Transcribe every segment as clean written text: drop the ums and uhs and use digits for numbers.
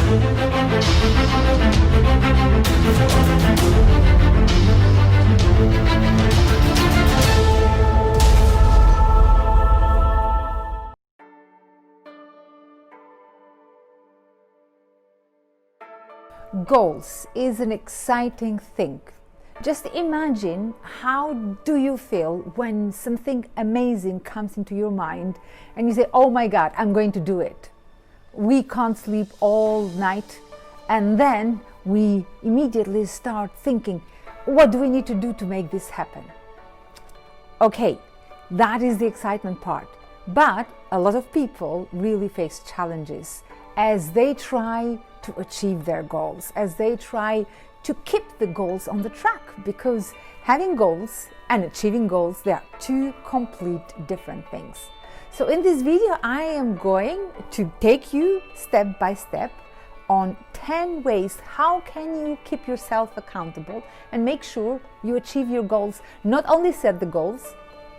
Goals is an exciting thing. Just imagine how do you feel when something amazing comes into your mind and you say, oh my God, I'm going to do it. We can't sleep all night, and then we immediately start thinking, what do we need to do to make this happen? Okay, that is the excitement part. But a lot of people really face challenges as they try to achieve their goals, as they try to keep the goals on the track, because having goals and achieving goals, they are two complete different things. So in this video, I am going to take you step by step on 10 ways how can you keep yourself accountable and make sure you achieve your goals. Not only set the goals,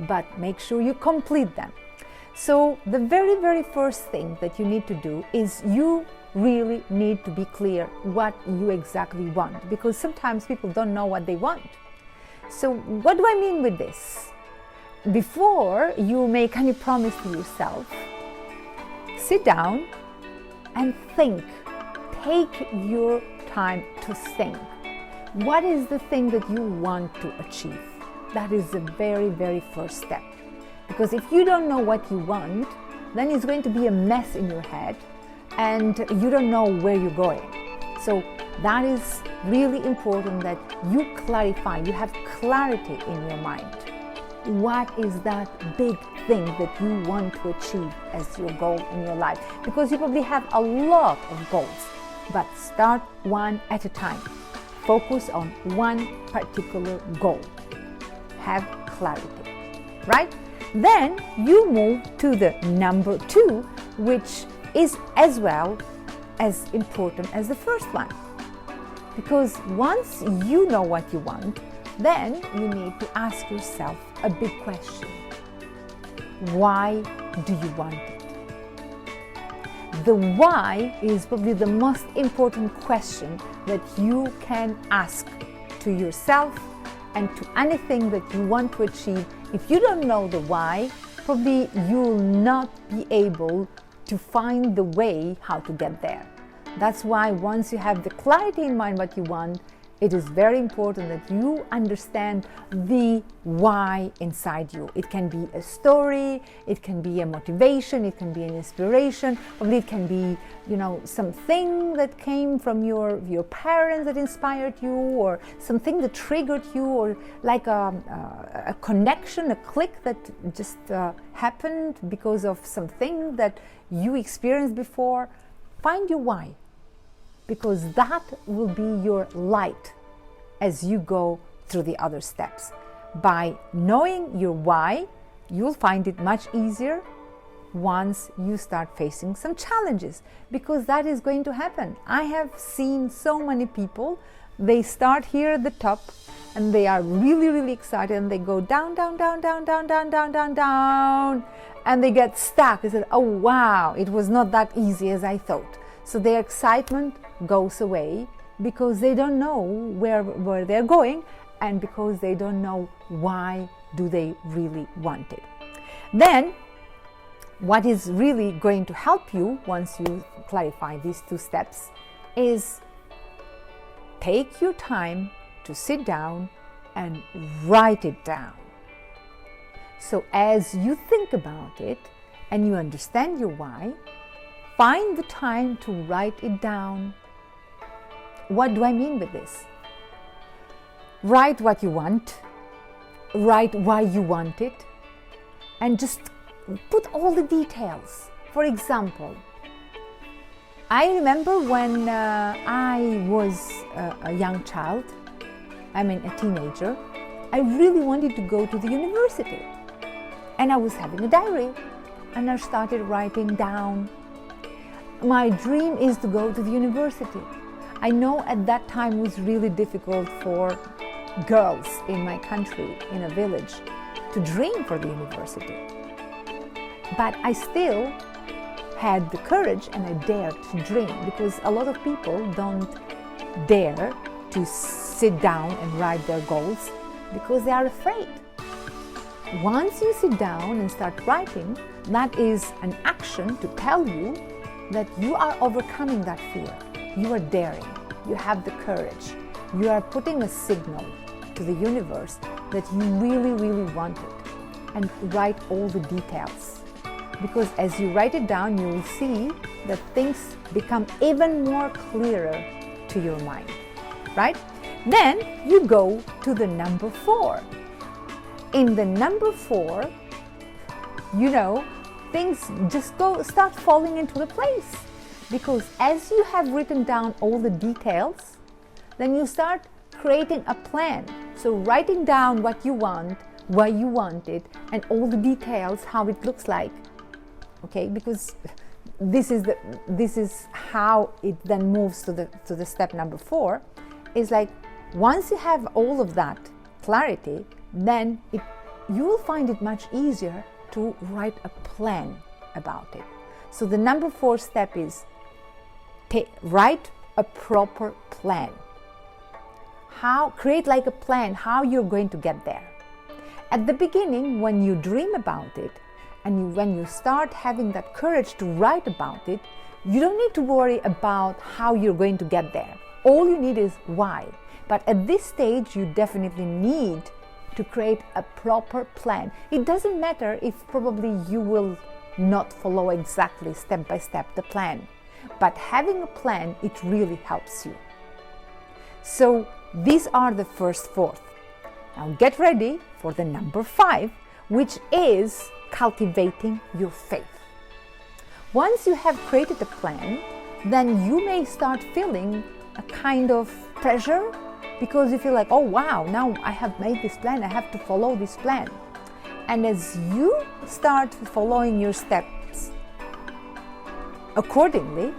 but make sure you complete them. So the very first thing that you need to do is you really need to be clear what you exactly want, because sometimes people don't know what they want. So what do I mean with this? Before you make any promise to yourself, sit down and think. Take your time to think. What is the thing that you want to achieve? That is the very first step. Because if you don't know what you want, then it's going to be a mess in your head and you don't know where you're going. So that is really important that you clarify, you have clarity in your mind. What is that big thing that you want to achieve as your goal in your life? Because you probably have a lot of goals, but start one at a time. Focus on one particular goal. Have clarity, right? Then you move to the number 2, which is as well as important as the first one. Because once you know what you want, then you need to ask yourself a big question. Why do you want it? The why is probably the most important question that you can ask to yourself and to anything that you want to achieve. If you don't know the why, probably you'll not be able to find the way how to get there. That's why once you have the clarity in mind what you want, it is very important that you understand the why inside you. It can be a story, it can be a motivation, it can be an inspiration, probably it can be, something that came from your parents that inspired you, or something that triggered you, or like a connection, a click that just happened because of something that you experienced before. Find your why, because that will be your light as you go through the other steps. By knowing your why, you'll find it much easier once you start facing some challenges, because that is going to happen. I have seen so many people, they start here at the top and they are really excited, and they go down, and they get stuck. They said, oh wow, it was not that easy as I thought. So their excitement goes away because they don't know where they're going, and because they don't know why do they really want it. Then what is really going to help you once you clarify these 2 steps is take your time to sit down and write it down. So as you think about it and you understand your why, find the time to write it down. What do I mean with this? Write what you want, write why you want it, and just put all the details. For example, I remember when I was a young child, a teenager, I really wanted to go to the university. And I was having a diary, and I started writing down, my dream is to go to the university. I know at that time it was really difficult for girls in my country, in a village, to dream for the university. But I still had the courage and I dared to dream, because a lot of people don't dare to sit down and write their goals because they are afraid. Once you sit down and start writing, that is an action to tell you that you are overcoming that fear. You are daring. You have the courage. You are putting a signal to the universe that you really, really want it. And write all the details. Because as you write it down, you will see that things become even more clearer to your mind, right? Then you go to the number 4. In the number 4, things just start falling into the place. Because as you have written down all the details, then you start creating a plan. So writing down what you want, why you want it, and all the details, how it looks like. Okay, because this is how it then moves to the step number 4. Is like, once you have all of that clarity, then you will find it much easier to write a plan about it. So the number 4 step is write a proper plan. Create like a plan how you're going to get there. At the beginning, when you dream about it, and when you start having that courage to write about it, you don't need to worry about how you're going to get there. All you need is why. But at this stage, you definitely need to create a proper plan. It doesn't matter if probably you will not follow exactly step by step the plan. But having a plan, it really helps you. So these are the first 4. Now get ready for the number 5, which is cultivating your faith. Once you have created a plan, then you may start feeling a kind of pressure, because you feel like, oh wow, now I have made this plan, I have to follow this plan. And as you start following your steps accordingly,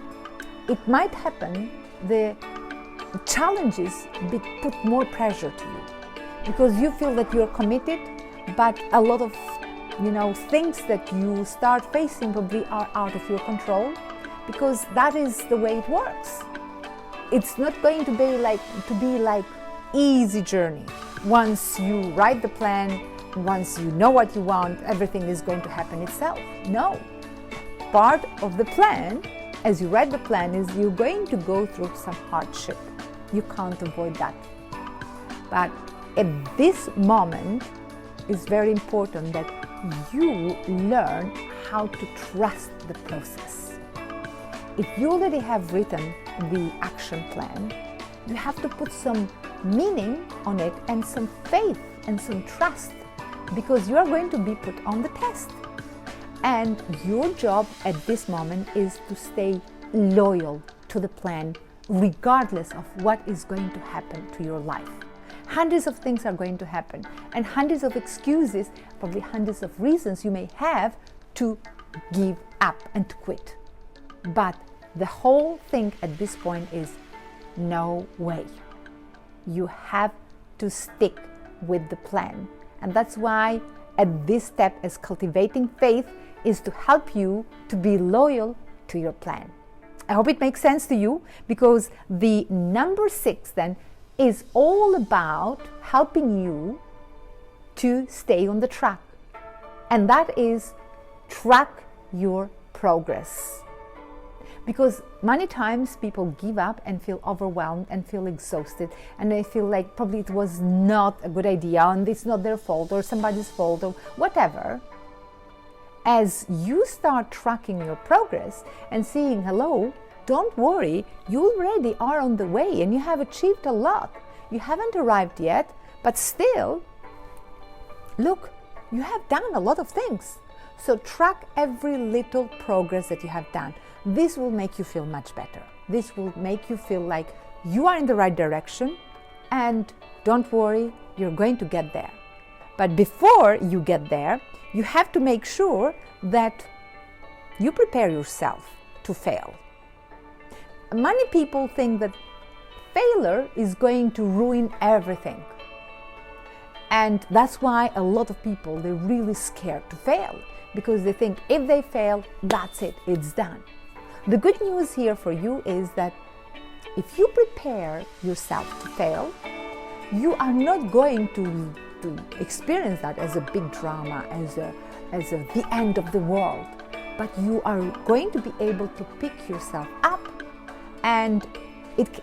it might happen the challenges put more pressure to you, because you feel that you're committed, but a lot of things that you start facing probably are out of your control, because that is the way it works. It's not going to be like easy journey. Once you write the plan, once you know what you want, everything is going to happen itself. No. Part of the plan, as you write the plan, is you're going to go through some hardship. You can't avoid that. But at this moment, it's very important that you learn how to trust the process. If you already have written the action plan, you have to put some meaning on it and some faith and some trust, because you are going to be put on the test. And your job at this moment is to stay loyal to the plan, regardless of what is going to happen to your life. Hundreds of things are going to happen, and hundreds of excuses, probably hundreds of reasons you may have to give up and to quit. But the whole thing at this point is no way. You have to stick with the plan. And that's why at this step, as cultivating faith, is to help you to be loyal to your plan. I hope it makes sense to you, because the number 6 then is all about helping you to stay on the track. And that is track your progress. Because many times people give up and feel overwhelmed and feel exhausted, and they feel like probably it was not a good idea and it's not their fault or somebody's fault or whatever. As you start tracking your progress and seeing, hello, don't worry, you already are on the way and you have achieved a lot. You haven't arrived yet, but still, look, you have done a lot of things. So track every little progress that you have done. This will make you feel much better. This will make you feel like you are in the right direction, and don't worry, you're going to get there. But before you get there, you have to make sure that you prepare yourself to fail. Many people think that failure is going to ruin everything. And that's why a lot of people, they're really scared to fail, because they think if they fail, that's it, it's done. The good news here for you is that if you prepare yourself to fail, you are not going to experience that as a big drama, as the end of the world, but you are going to be able to pick yourself up, and it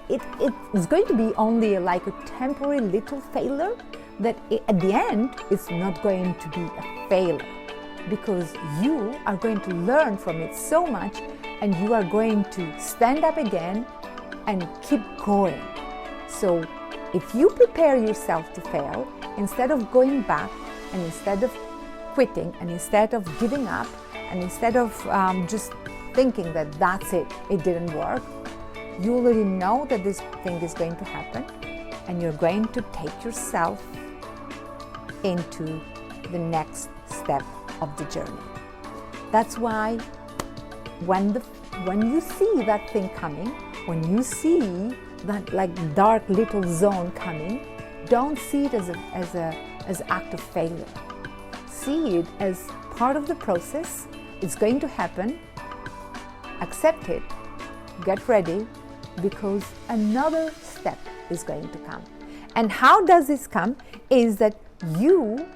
is going to be only like a temporary little failure that at the end it's not going to be a failure, because you are going to learn from it so much, and you are going to stand up again and keep going. So if you prepare yourself to fail, instead of going back, and instead of quitting, and instead of giving up, and instead of just thinking that that's it, it didn't work, you already know that this thing is going to happen, and you're going to take yourself into the next step of the journey. That's why when you see that thing coming, when you see that like dark little zone coming, don't see it as an act of failure. See it as part of the process. It's going to happen. Accept it. Get ready, because another step is going to come. And how does this come? Is that you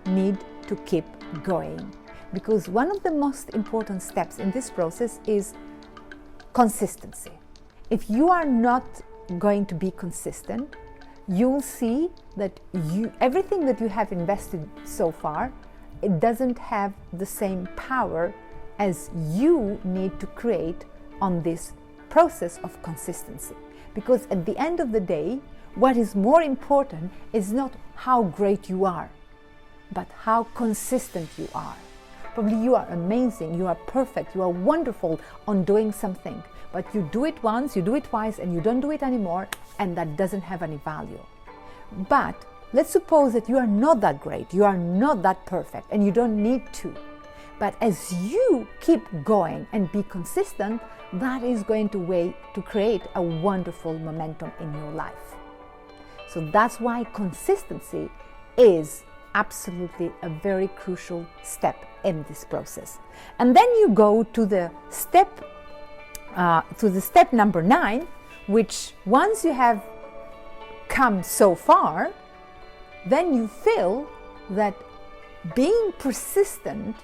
need to keep going, because one of the most important steps in this process is consistency. If you are not going to be consistent, you'll see that everything that you have invested so far, it doesn't have the same power as you need to create on this process of consistency. Because at the end of the day, what is more important is not how great you are, but how consistent you are. Probably you are amazing, you are perfect, you are wonderful on doing something, but you do it once, you do it twice, and you don't do it anymore, and that doesn't have any value. But let's suppose that you are not that great, you are not that perfect, and you don't need to. But as you keep going and be consistent, that is going to create a wonderful momentum in your life. So that's why consistency is absolutely a very crucial step in this process. And then you go to the step number 9, which once you have come so far, then you feel that being persistent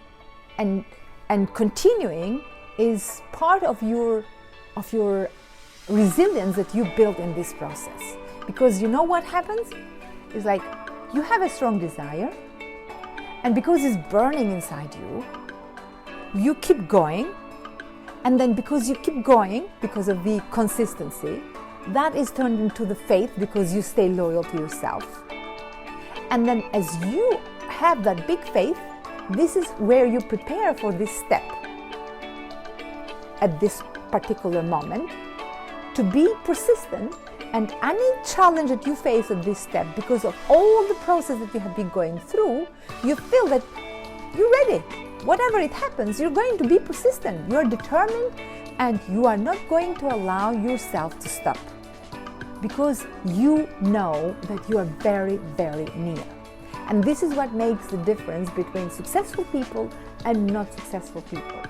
and continuing is part of your resilience that you build in this process. Because you know what happens? It's like you have a strong desire, and because it's burning inside you, you keep going, and then because you keep going, because of the consistency, that is turned into the faith because you stay loyal to yourself. And then as you have that big faith, this is where you prepare for this step at this particular moment, to be persistent. And any challenge that you face at this step, because of all the process that you have been going through, you feel that you're ready. Whatever it happens, you're going to be persistent. You're determined, and you are not going to allow yourself to stop, because you know that you are very, very near. And this is what makes the difference between successful people and not successful people.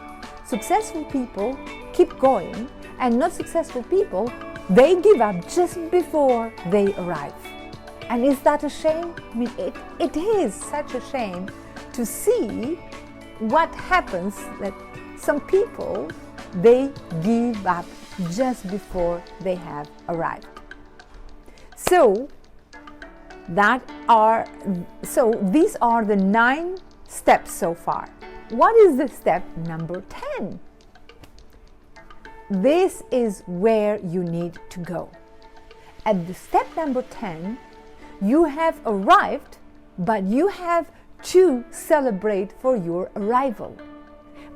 Successful people keep going, and not successful people, they give up just before they arrive. And is that a shame? I mean, it is such a shame to see what happens, that some people, they give up just before they have arrived. So these are the 9 steps so far. What is the step number 10? This is where you need to go. At the step number 10, you have arrived, but you have to celebrate for your arrival.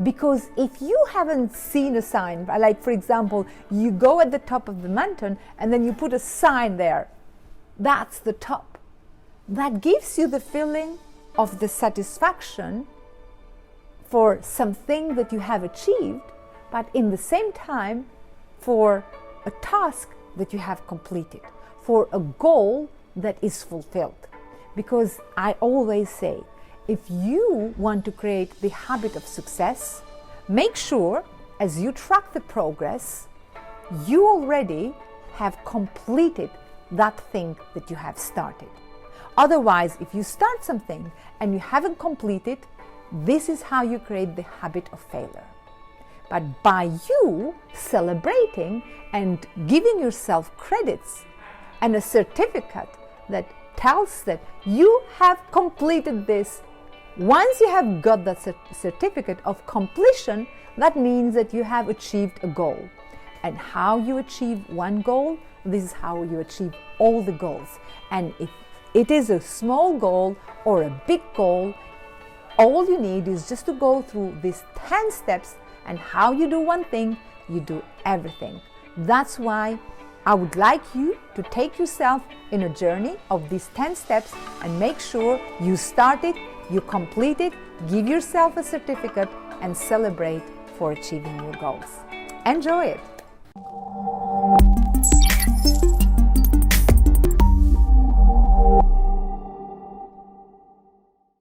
Because if you haven't seen a sign, like for example, you go at the top of the mountain and then you put a sign there, that's the top. That gives you the feeling of the satisfaction for something that you have achieved, but in the same time for a task that you have completed, for a goal that is fulfilled. Because I always say, if you want to create the habit of success, make sure as you track the progress, you already have completed that thing that you have started. Otherwise, if you start something and you haven't completed, this is how you create the habit of failure. But by you celebrating and giving yourself credits and a certificate that tells that you have completed this, once you have got that certificate of completion, that means that you have achieved a goal. And how you achieve one goal, this is how you achieve all the goals. And if it is a small goal or a big goal, all you need is just to go through these 10 steps, and how you do one thing, you do everything. That's why I would like you to take yourself in a journey of these 10 steps and make sure you start it, you complete it, give yourself a certificate, and celebrate for achieving your goals. Enjoy it!